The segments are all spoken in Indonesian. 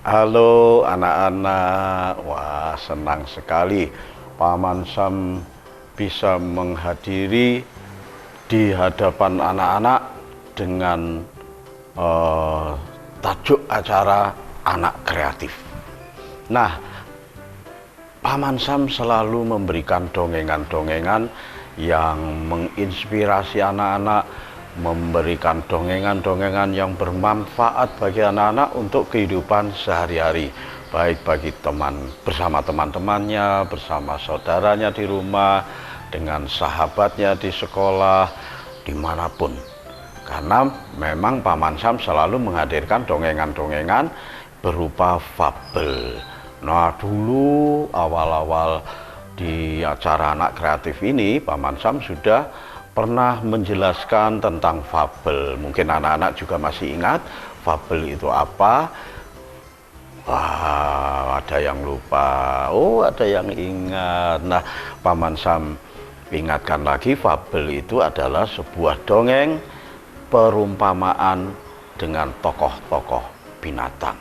Halo anak-anak, wah senang sekali Paman Sam bisa menghadiri di hadapan anak-anak dengan tajuk acara anak kreatif. Nah, Paman Sam selalu memberikan dongeng-dongeng yang menginspirasi anak-anak, memberikan dongeng-dongeng yang bermanfaat bagi anak-anak untuk kehidupan sehari-hari, baik bagi bersama teman-temannya, bersama saudaranya di rumah, dengan sahabatnya di sekolah, dimanapun. Karena memang Paman Sam selalu menghadirkan dongeng-dongeng berupa fabel. Nah, dulu awal-awal di acara anak kreatif ini, Paman Sam sudah pernah menjelaskan tentang fabel. Mungkin anak-anak juga masih ingat fabel itu apa. Wah, ada yang lupa, ada yang ingat. Nah, Paman Sam ingatkan lagi, fabel itu adalah sebuah dongeng perumpamaan dengan tokoh-tokoh binatang.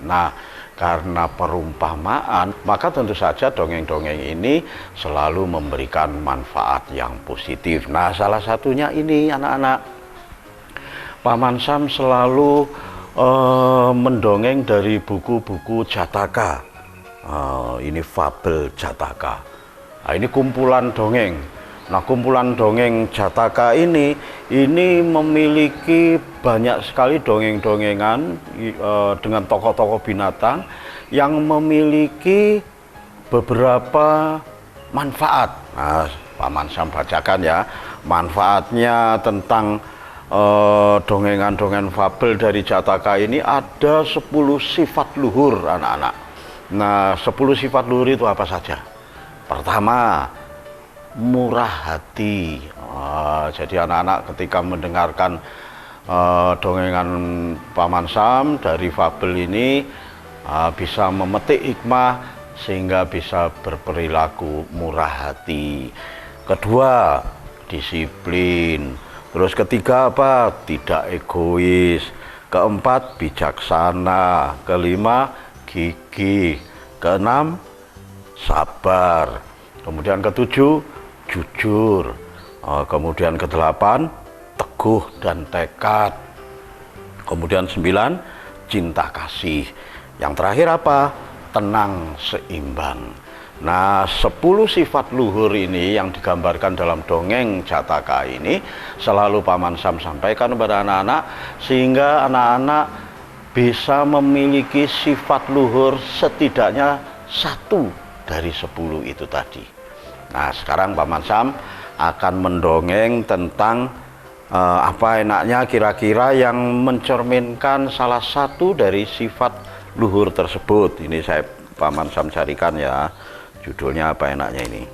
Nah, karena perumpamaan, maka tentu saja dongeng-dongeng ini selalu memberikan manfaat yang positif. Nah, salah satunya ini anak-anak, Paman Sam selalu mendongeng dari buku-buku Jataka. Ini fabel Jataka. Nah, ini kumpulan dongeng. Nah, kumpulan dongeng Jataka ini memiliki banyak sekali dongeng-dongengan dengan tokoh-tokoh binatang yang memiliki beberapa manfaat. Nah, Paman Sam bacakan ya, manfaatnya tentang dongengan-dongengan fabel dari Jataka ini ada 10 sifat luhur anak-anak. Nah, 10 sifat luhur itu apa saja? Pertama, murah hati. Jadi anak-anak ketika mendengarkan dongengan Paman Sam dari fabel ini bisa memetik hikmah sehingga bisa berperilaku murah hati. Kedua, disiplin. Terus ketiga apa? Tidak egois. Keempat, bijaksana. Kelima, gigih. Keenam, sabar. Kemudian ketujuh, jujur. Kemudian ke-8, teguh dan tekad. Kemudian 9, cinta kasih. Yang terakhir apa? Tenang seimbang. Nah, 10 sifat luhur ini yang digambarkan dalam dongeng Jataka ini selalu Paman Sam sampaikan kepada anak-anak, sehingga anak-anak bisa memiliki sifat luhur setidaknya 1 dari 10 itu tadi. Nah, sekarang Paman Sam akan mendongeng tentang apa enaknya kira-kira yang mencerminkan salah satu dari sifat luhur tersebut. Ini saya Paman Sam carikan ya. Judulnya apa enaknya ini?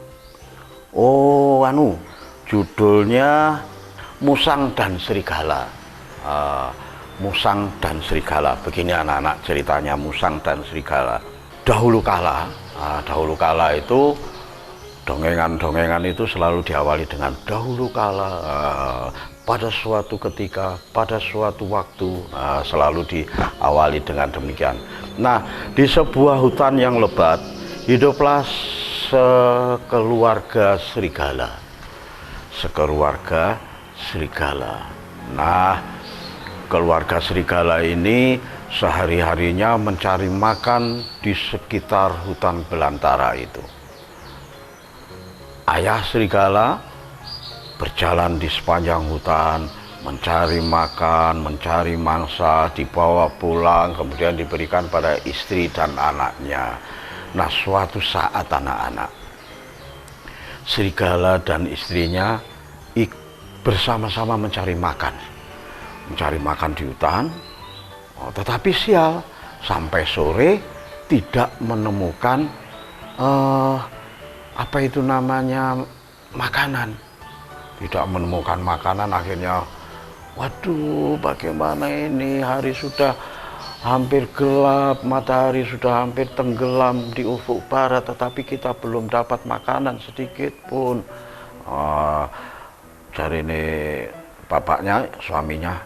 Judulnya Musang dan Serigala. Musang dan Serigala. Begini anak-anak ceritanya Musang dan Serigala. Dahulu kala itu dongengan-dongengan itu selalu diawali dengan dahulu kala, pada suatu ketika, pada suatu waktu, selalu diawali dengan demikian. Nah, di sebuah hutan yang lebat, hiduplah sekeluarga serigala. Sekeluarga serigala. Nah, keluarga serigala ini sehari-harinya mencari makan di sekitar hutan belantara itu. Ayah serigala berjalan di sepanjang hutan, mencari makan, mencari mangsa, dibawa pulang, kemudian diberikan pada istri dan anaknya. Nah, suatu saat anak-anak, serigala dan istrinya bersama-sama mencari makan di hutan. Tetapi sial, sampai sore tidak menemukan makanan. Tidak menemukan makanan, akhirnya waduh, bagaimana ini, hari sudah hampir gelap, matahari sudah hampir tenggelam di ufuk barat, tetapi kita belum dapat makanan sedikit pun. Cari ini bapaknya, suaminya,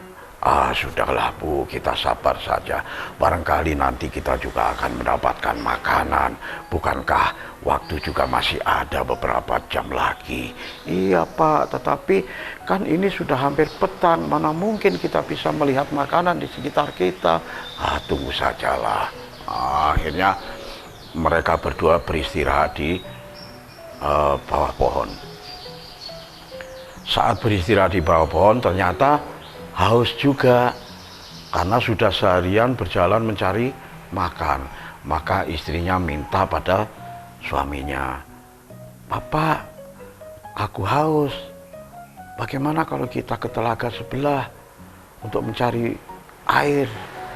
Sudahlah Bu, kita sabar saja. Barangkali nanti kita juga akan mendapatkan makanan. Bukankah waktu juga masih ada beberapa jam lagi? Iya Pak, tetapi kan ini sudah hampir petang. Mana mungkin kita bisa melihat makanan di sekitar kita? Tunggu sajalah. Akhirnya mereka berdua beristirahat di bawah pohon. Saat beristirahat di bawah pohon, ternyata haus juga karena sudah seharian berjalan mencari makan. Maka istrinya minta pada suaminya, "Bapak, aku haus. Bagaimana kalau kita ke telaga sebelah untuk mencari air?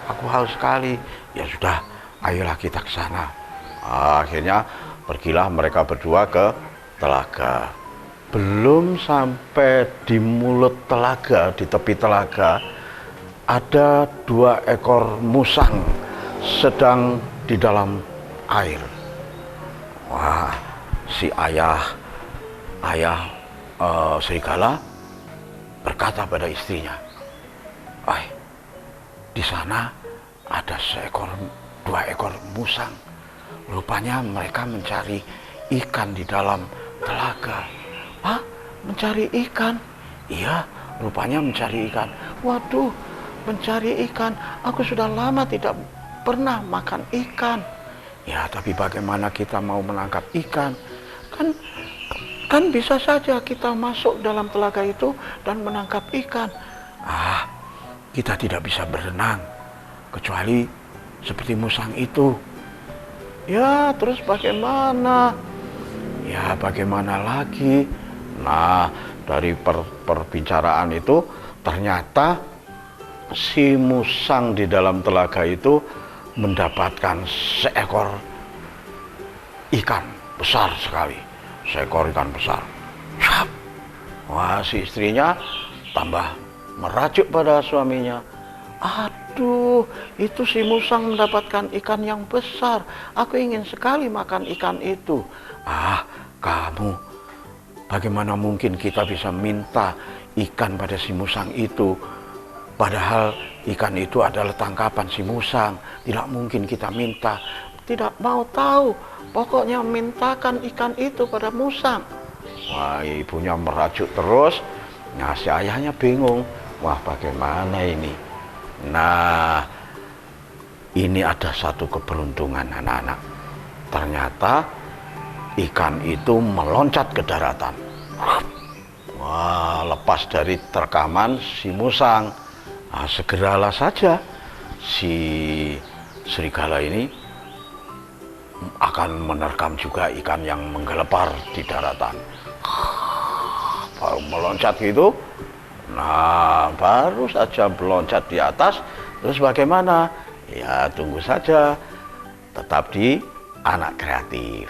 Aku haus sekali." "Ya sudah, ayolah kita ke sana." Akhirnya pergilah mereka berdua ke telaga. Belum sampai di mulut telaga, di tepi telaga, ada 2 ekor musang sedang di dalam air. Wah, si ayah serigala berkata pada istrinya, di sana ada 2 ekor musang. Rupanya mereka mencari ikan di dalam telaga." "Mencari ikan?" "Iya, rupanya mencari ikan." "Waduh, mencari ikan. Aku sudah lama tidak pernah makan ikan." "Ya, tapi bagaimana kita mau menangkap ikan? Kan bisa saja kita masuk dalam telaga itu dan menangkap ikan." Kita tidak bisa berenang kecuali seperti musang itu." "Ya, terus bagaimana?" "Ya, bagaimana lagi?" Nah, dari perbicaraan itu ternyata si musang di dalam telaga itu mendapatkan seekor ikan besar sekali. Seekor ikan besar. Wah, si istrinya tambah merajuk pada suaminya. "Aduh, itu si musang mendapatkan ikan yang besar. Aku ingin sekali makan ikan itu." "Kamu, bagaimana mungkin kita bisa minta ikan pada si musang itu? Padahal ikan itu adalah tangkapan si musang. Tidak mungkin kita minta." "Tidak mau tahu. Pokoknya mintakan ikan itu pada musang." Wah, ibunya merajuk terus. Nah, si ayahnya bingung. Wah, bagaimana ini? Nah, ini ada satu keberuntungan anak-anak. Ternyata ikan itu meloncat ke daratan. Wah, lepas dari terkaman si musang. Segeralah saja si serigala ini akan menerkam juga ikan yang menggelepar di daratan. Baru meloncat gitu. Nah, baru saja meloncat di atas, terus bagaimana? Ya, tunggu saja. Tetap di Anak Kreatif.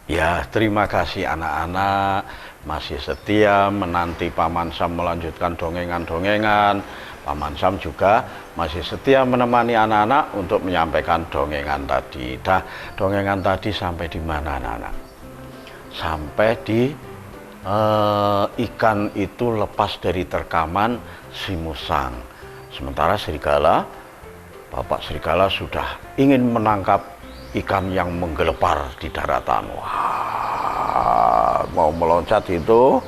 Ya, terima kasih anak-anak masih setia menanti Paman Sam melanjutkan dongengan-dongengan. Paman Sam juga masih setia menemani anak-anak untuk menyampaikan dongengan tadi. Dongengan tadi sampai di mana anak-anak? Sampai di ikan itu lepas dari terkaman si musang. Sementara serigala, Bapak serigala sudah ingin menangkap ikan yang menggelepar di daratan. Wah, mau meloncat itu,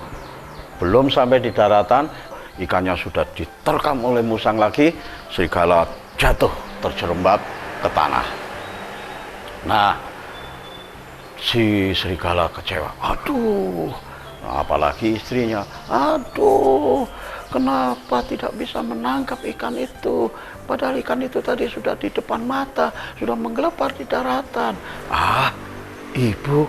belum sampai di daratan, ikannya sudah diterkam oleh musang lagi. Serigala jatuh terjerembab ke tanah. Nah, si serigala kecewa. Aduh, apalagi istrinya. Aduh, kenapa tidak bisa menangkap ikan itu? Padahal ikan itu tadi sudah di depan mata, sudah menggelepar di daratan. Ibu,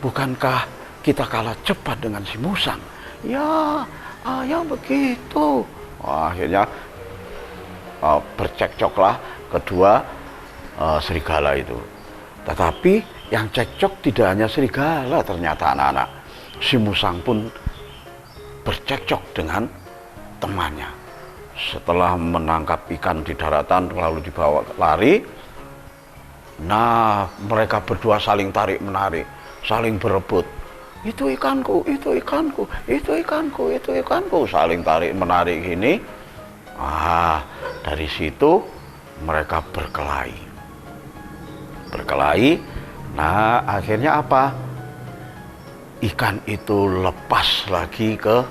bukankah kita kalah cepat dengan si musang? Ya, ayah begitu. Akhirnya bercekcoklah kedua serigala itu. Tetapi yang cekcok tidak hanya serigala, ternyata anak-anak. Si musang pun bercekcok dengan temannya. Setelah menangkap ikan di daratan lalu dibawa lari, nah mereka berdua saling tarik menarik, saling berebut. Itu ikanku, itu ikanku, itu ikanku, itu ikanku, saling tarik menarik gini. Dari situ mereka berkelahi. Nah akhirnya apa? Ikan itu lepas lagi ke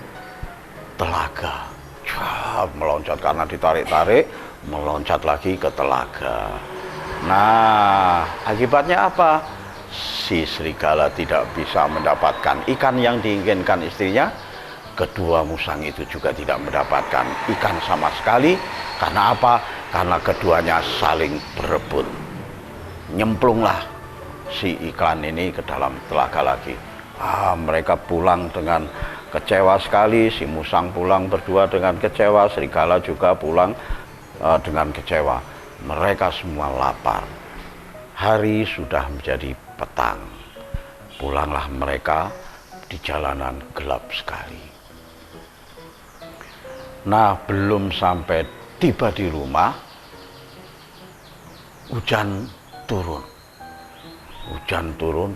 telaga. Meloncat karena ditarik-tarik, meloncat lagi ke telaga. Nah, akibatnya apa? Si serigala tidak bisa mendapatkan ikan yang diinginkan istrinya. Kedua musang itu juga tidak mendapatkan ikan sama sekali. Karena apa? Karena keduanya saling berebut. Nyemplunglah si ikan ini ke dalam telaga lagi. Mereka pulang dengan kecewa sekali, si musang pulang berdua dengan kecewa, serigala juga pulang dengan kecewa. Mereka semua lapar. Hari sudah menjadi petang. Pulanglah mereka di jalanan gelap sekali. Nah, belum sampai tiba di rumah, hujan turun.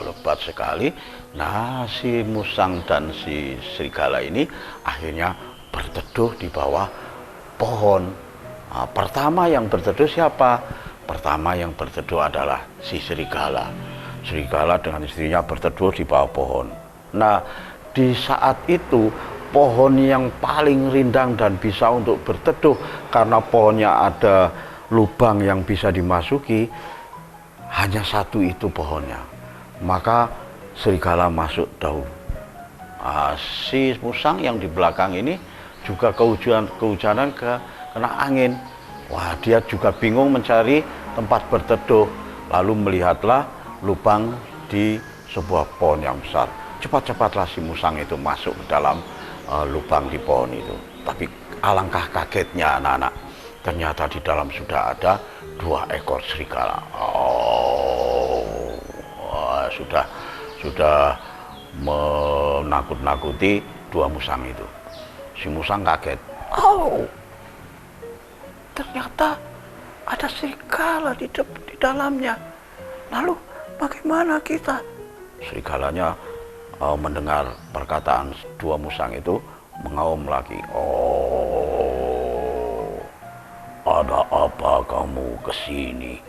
Lebat sekali. Nah, si musang dan si serigala ini akhirnya berteduh di bawah pohon. Pertama yang berteduh siapa? Pertama yang berteduh adalah si serigala. Serigala dengan istrinya berteduh di bawah pohon. Nah, di saat itu pohon yang paling rindang dan bisa untuk berteduh karena pohonnya ada lubang yang bisa dimasuki, hanya satu itu pohonnya. Maka serigala masuk dahulu. Si musang yang di belakang ini juga kehujanan kena angin. Dia juga bingung mencari tempat berteduh. Lalu melihatlah lubang di sebuah pohon yang besar. Cepat-cepatlah si musang itu masuk ke dalam lubang di pohon itu. Tapi alangkah kagetnya anak-anak, ternyata di dalam sudah ada 2 ekor serigala. Sudah menakut-nakuti 2 musang itu. Si musang kaget. Ternyata ada serigala di dalamnya. Lalu bagaimana kita? Serigalanya mendengar perkataan 2 musang itu mengaum lagi. Ada apa kamu kesini?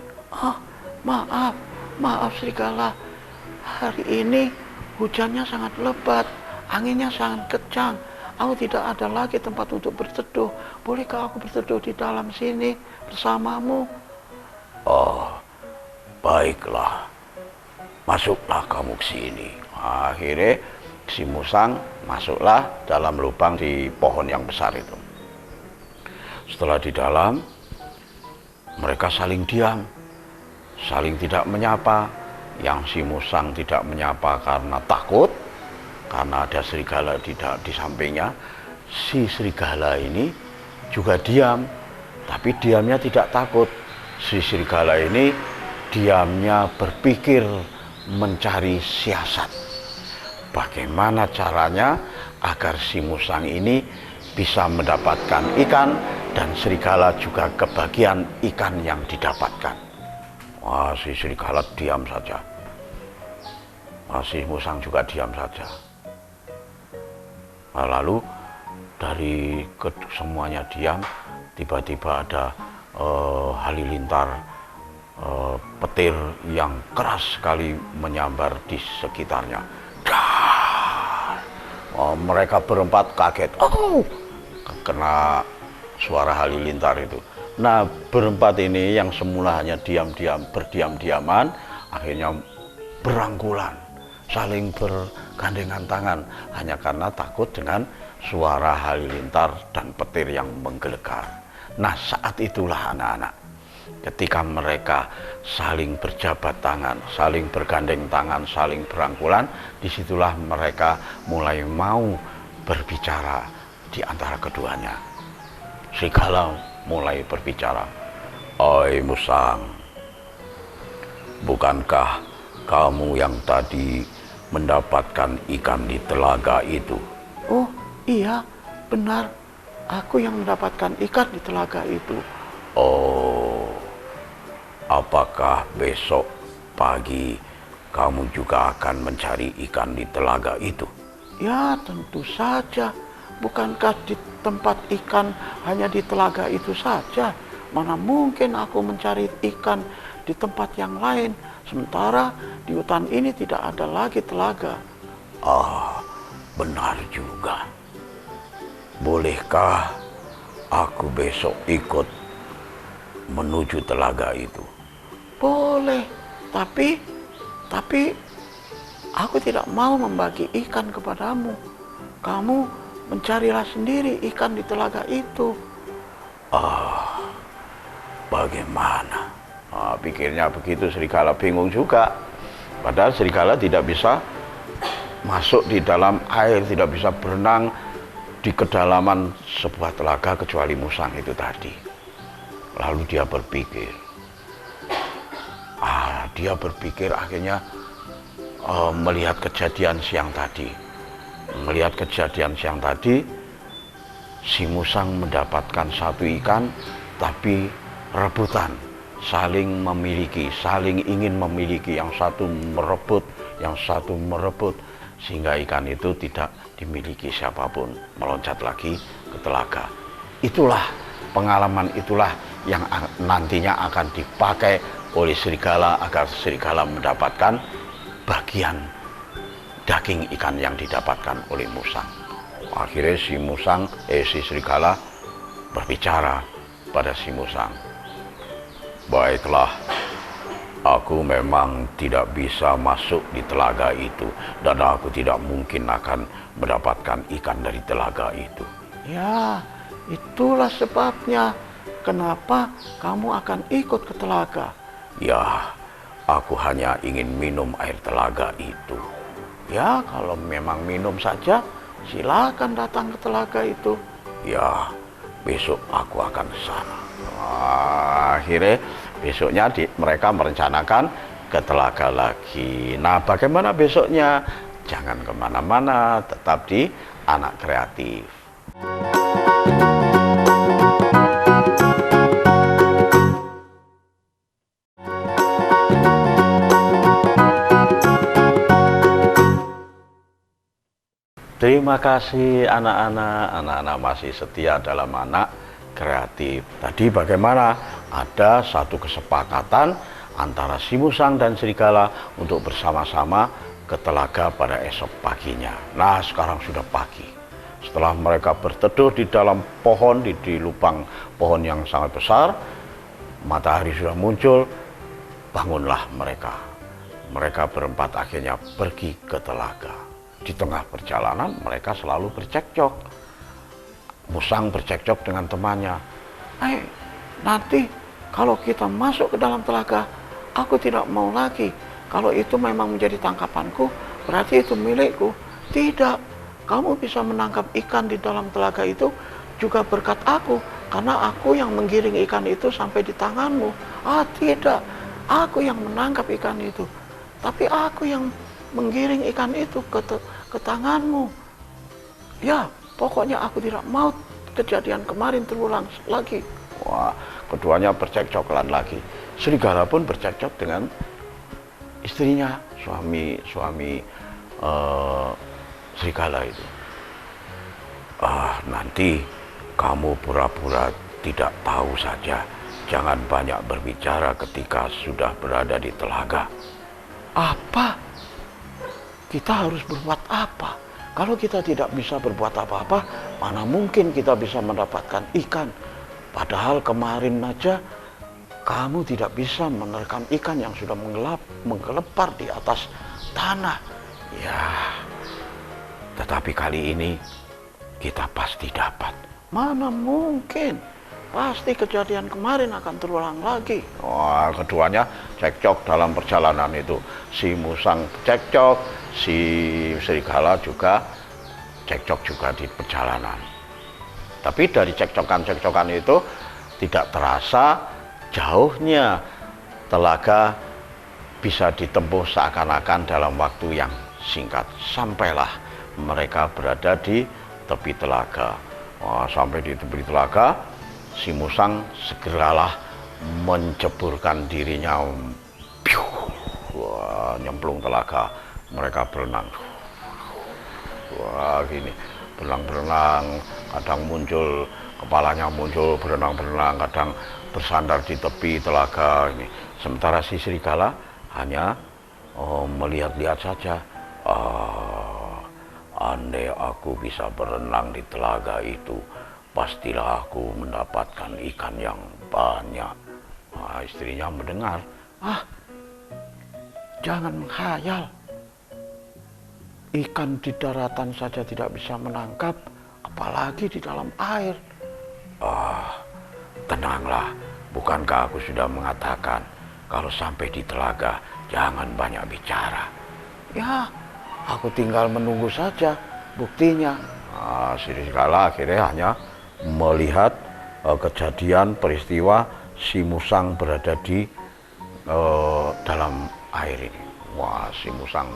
Maaf serigala. Hari ini hujannya sangat lebat, anginnya sangat kencang. Aku tidak ada lagi tempat untuk berteduh. Bolehkah aku berteduh di dalam sini bersamamu? Baiklah. Masuklah kamu ke sini. Akhirnya si musang masuklah dalam lubang di pohon yang besar itu. Setelah di dalam, mereka saling diam, saling tidak menyapa. Yang si musang tidak menyapa karena takut, karena ada serigala di sampingnya. Si serigala ini juga diam, tapi diamnya tidak takut. Si serigala ini diamnya berpikir mencari siasat. Bagaimana caranya agar si musang ini bisa mendapatkan ikan dan serigala juga kebagian ikan yang didapatkan. Si serigala diam saja. Si musang juga diam saja. Lalu dari semuanya diam, tiba-tiba ada halilintar petir yang keras sekali menyambar di sekitarnya. Mereka berempat kaget. Kena suara halilintar itu. Nah, berempat ini yang semula hanya berdiam-diaman, akhirnya berangkulan, saling bergandengan tangan, hanya karena takut dengan suara halilintar dan petir yang menggelegar. Nah, saat itulah anak-anak, ketika mereka saling berjabat tangan, saling bergandeng tangan, saling berangkulan, disitulah mereka mulai mau berbicara di antara keduanya. Serigala mulai berbicara. Oi musang, bukankah kamu yang tadi mendapatkan ikan di telaga itu? Oh iya, benar aku yang mendapatkan ikan di telaga itu. Oh, apakah besok pagi kamu juga akan mencari ikan di telaga itu? Ya, tentu saja. Bukankah di tempat ikan hanya di telaga itu saja? Mana mungkin aku mencari ikan di tempat yang lain, sementara di hutan ini tidak ada lagi telaga. Ah, benar juga. Bolehkah aku besok ikut menuju telaga itu? Boleh, tapi aku tidak mau membagi ikan kepadamu. Kamu mencarilah sendiri ikan di telaga itu. Ah, bagaimana? Pikirnya begitu, serigala bingung juga. Padahal serigala tidak bisa masuk di dalam air, tidak bisa berenang di kedalaman sebuah telaga kecuali musang itu tadi. Lalu dia berpikir, akhirnya melihat kejadian siang tadi. Si musang mendapatkan satu ikan, tapi rebutan, saling memiliki, saling ingin memiliki, yang satu merebut, sehingga ikan itu tidak dimiliki siapapun, meloncat lagi ke telaga. Itulah pengalaman yang nantinya akan dipakai oleh serigala agar serigala mendapatkan bagian daging ikan yang didapatkan oleh musang. Akhirnya si serigala berbicara pada si musang. Baiklah, aku memang tidak bisa masuk di telaga itu, dan aku tidak mungkin akan mendapatkan ikan dari telaga itu. Ya, itulah sebabnya kenapa kamu akan ikut ke telaga. Ya, aku hanya ingin minum air telaga itu. Ya, kalau memang minum saja, silakan datang ke telaga itu. Ya, besok aku akan ke sana. Akhirnya besoknya mereka merencanakan ke telaga lagi. Nah, bagaimana besoknya? Jangan kemana-mana, tetap di Anak Kreatif. Terima kasih anak-anak masih setia dalam Anak Kreatif. Tadi bagaimana? Ada satu kesepakatan antara si musang dan serigala untuk bersama-sama ke telaga pada esok paginya. Nah, sekarang sudah pagi. Setelah mereka berteduh di dalam pohon, di lubang pohon yang sangat besar, matahari sudah muncul, bangunlah mereka. Mereka berempat akhirnya pergi ke telaga. Di tengah perjalanan mereka selalu bercekcok. Musang bercekcok dengan temannya. Nanti kalau kita masuk ke dalam telaga, aku tidak mau lagi. Kalau itu memang menjadi tangkapanku, berarti itu milikku. Tidak, kamu bisa menangkap ikan di dalam telaga itu juga berkat aku, karena aku yang menggiring ikan itu sampai di tanganmu. Tidak, aku yang menangkap ikan itu, tapi aku yang menggiring ikan itu ke tanganmu. Ya, pokoknya aku tidak mau kejadian kemarin terulang lagi. Wah, keduanya bercekcoklan lagi. Serigala pun bercekcok dengan istrinya, suami serigala itu. Nanti kamu pura-pura tidak tahu saja. Jangan banyak berbicara ketika sudah berada di telaga. Apa? Kita harus berbuat apa? Kalau kita tidak bisa berbuat apa-apa, mana mungkin kita bisa mendapatkan ikan? Padahal kemarin aja kamu tidak bisa menerkam ikan yang sudah menggelepar di atas tanah. Ya, tetapi kali ini kita pasti dapat. Mana mungkin? Pasti kejadian kemarin akan terulang lagi. Wah, keduanya cekcok dalam perjalanan itu. Si musang cekcok, si serigala juga cekcok juga di perjalanan. Tapi dari cekcokan itu tidak terasa jauhnya telaga bisa ditempuh seakan-akan dalam waktu yang singkat. Sampailah mereka berada di tepi telaga. Wah, sampai di tepi telaga, si musang segeralah menceburkan dirinya. Piu. Wah, nyemplung telaga. Mereka berenang. Wah, gini, berenang-berenang, kadang muncul, kepalanya muncul, berenang-berenang, kadang bersandar di tepi telaga ini. Sementara si serigala hanya melihat-lihat saja. Andai aku bisa berenang di telaga itu, pastilah aku mendapatkan ikan yang banyak. Nah, istrinya mendengar, jangan menghayal. Ikan di daratan saja tidak bisa menangkap, apalagi di dalam air. Tenanglah, bukankah aku sudah mengatakan kalau sampai di telaga jangan banyak bicara. Ya, aku tinggal menunggu saja buktinya. Si serigala akhirnya hanya melihat kejadian peristiwa si musang berada di dalam air ini. Wah, si musang.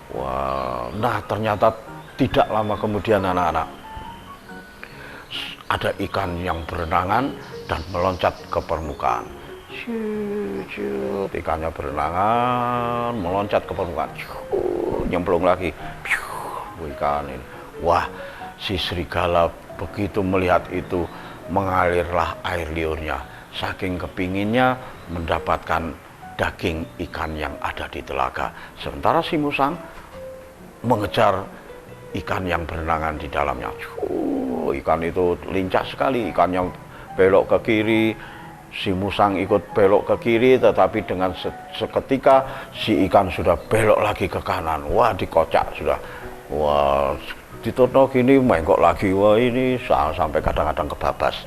Wah, nah ternyata tidak lama kemudian anak-anak, ada ikan yang berenangan dan meloncat ke permukaan. Ikannya berenangan, meloncat ke permukaan, nyemplung lagi. Ikan ini, wah, si serigala begitu melihat itu, mengalirlah air liurnya, saking kepinginnya mendapatkan daging ikan yang ada di telaga. Sementara si musang mengejar ikan yang berenangan di dalamnya. Ikan itu lincah sekali, ikannya belok ke kiri, si musang ikut belok ke kiri, tetapi dengan seketika si ikan sudah belok lagi ke kanan. Wah, dikocak sudah. Wah, ditono gini menggok lagi. Wah, ini sampai kadang-kadang kebabas.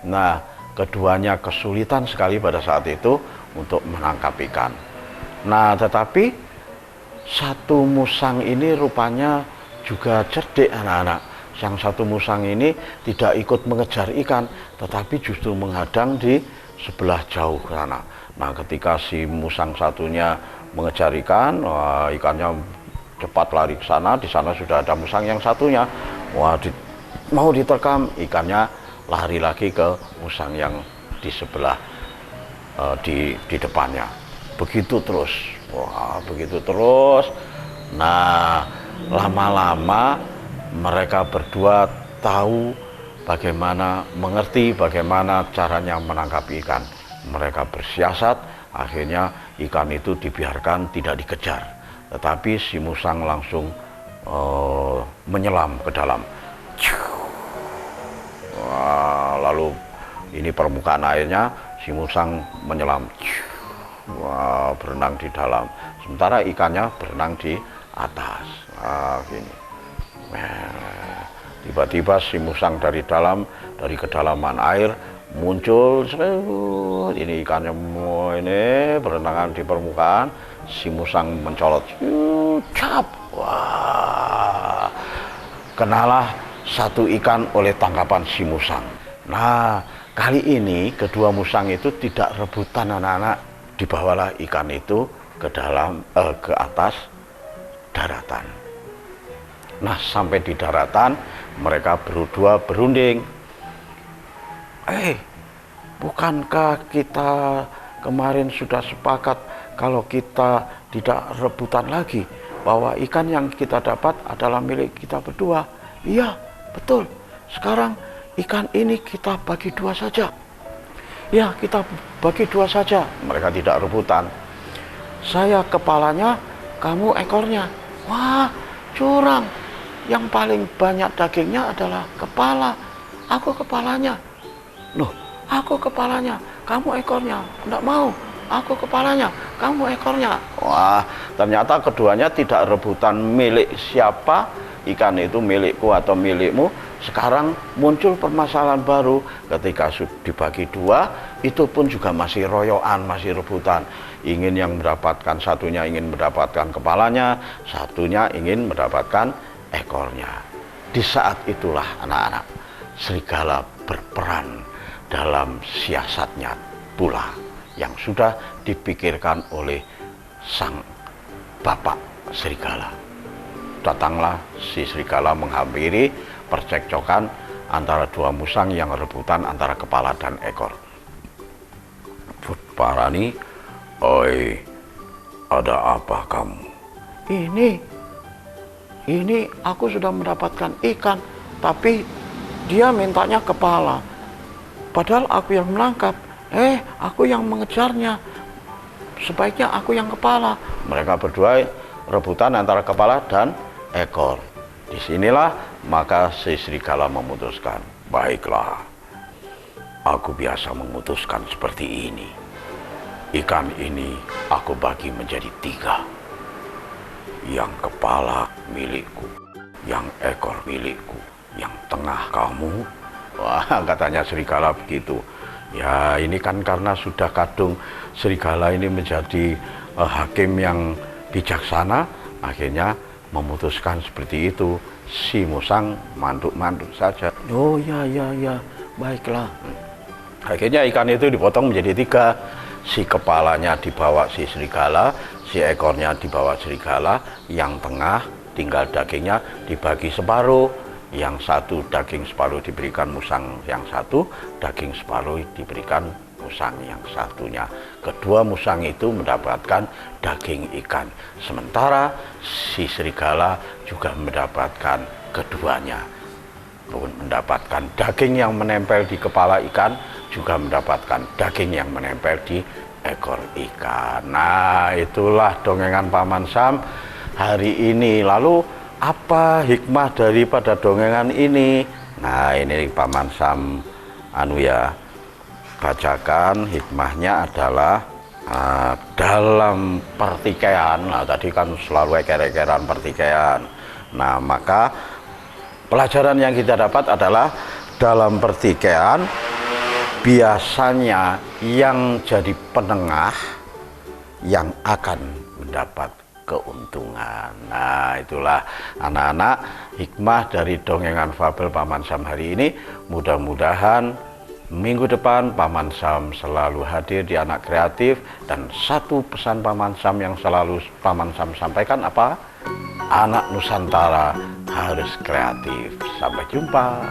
Nah, keduanya kesulitan sekali pada saat itu untuk menangkap ikan. Nah, tetapi satu musang ini rupanya juga cerdik anak-anak. Yang satu musang ini tidak ikut mengejar ikan, tetapi justru menghadang di sebelah jauh sana. Nah, ketika si musang satunya mengejar ikan, wah, ikannya cepat lari ke sana. Di sana sudah ada musang yang satunya. Wah, mau diterkam, ikannya lari lagi ke musang yang di sebelah di depannya. Begitu terus. Wah, begitu terus. Nah, lama-lama mereka berdua tahu mengerti bagaimana caranya menangkap ikan. Mereka bersiasat, akhirnya ikan itu dibiarkan tidak dikejar. Tetapi si musang langsung menyelam ke dalam. Wah, lalu ini permukaan airnya, si musang menyelam. Wah, berenang di dalam, sementara ikannya berenang di atas. Gini. Tiba-tiba si musang dari kedalaman air muncul. Ini ikannya ini berenangan di permukaan. Si musang mencolot. Cap. Wah, kenalah satu ikan oleh tangkapan si musang. Nah, kali ini kedua musang itu tidak rebutan anak-anak. Dibawalah ikan itu ke atas daratan. Nah, sampai di daratan mereka berdua berunding. Bukankah kita kemarin sudah sepakat kalau kita tidak rebutan lagi, bahwa ikan yang kita dapat adalah milik kita berdua? Iya, betul. Sekarang ikan ini kita bagi dua saja. Ya, kita bagi dua saja. Mereka tidak rebutan. Saya kepalanya, kamu ekornya. Wah, curang. Yang paling banyak dagingnya adalah kepala. Aku kepalanya. Loh, aku kepalanya, kamu ekornya. Enggak mau. Aku kepalanya, kamu ekornya. Wah, ternyata keduanya tidak rebutan milik siapa, ikan itu milikku atau milikmu. Sekarang muncul permasalahan baru, ketika dibagi dua, itu pun juga masih royoan, masih rebutan. Ingin yang mendapatkan, satunya ingin mendapatkan kepalanya, satunya ingin mendapatkan ekornya. Di saat itulah anak-anak, serigala berperan dalam siasatnya pula yang sudah dipikirkan oleh sang bapak serigala. Datanglah si serigala menghampiri percekcokan antara dua musang yang rebutan antara kepala dan ekor. Bud Parani, oi, ada apa kamu? Ini aku sudah mendapatkan ikan, tapi dia mintanya kepala. Padahal aku yang menangkap, aku yang mengejarnya. Sebaiknya aku yang kepala. Mereka berdua rebutan antara kepala dan ekor. Disinilah maka si serigala memutuskan, baiklah, aku biasa memutuskan seperti ini. Ikan ini aku bagi menjadi 3. Yang kepala milikku, yang ekor milikku, yang tengah kamu. Wah, katanya serigala begitu. Ya, ini kan karena sudah kadung serigala ini menjadi hakim yang bijaksana, akhirnya memutuskan seperti itu. Si musang manduk-manduk saja. Oh ya, baiklah. Akhirnya ikan itu dipotong menjadi 3. Si kepalanya dibawa si serigala, si ekornya dibawa serigala, yang tengah tinggal dagingnya dibagi separuh. Yang satu daging separuh diberikan musang yang satu, daging separuh diberikan musang yang satunya. Kedua musang itu mendapatkan daging ikan, sementara si serigala juga mendapatkan keduanya, mendapatkan daging yang menempel di kepala ikan, juga mendapatkan daging yang menempel di ekor ikan. Nah, itulah dongengan Paman Sam hari ini. Lalu apa hikmah daripada dongengan ini? Nah, ini Paman Sam bacakan. Hikmahnya adalah dalam pertikaian. Nah, tadi kan selalu eker-ekeran pertikaian. Nah, maka pelajaran yang kita dapat adalah dalam pertikaian biasanya yang jadi penengah yang akan mendapat keuntungan. Nah, itulah anak-anak hikmah dari dongengan fabel Paman Sam hari ini. Mudah-mudahan minggu depan Paman Sam selalu hadir di Anak Kreatif, dan satu pesan Paman Sam yang selalu Paman Sam sampaikan apa? Anak Nusantara harus kreatif. Sampai jumpa.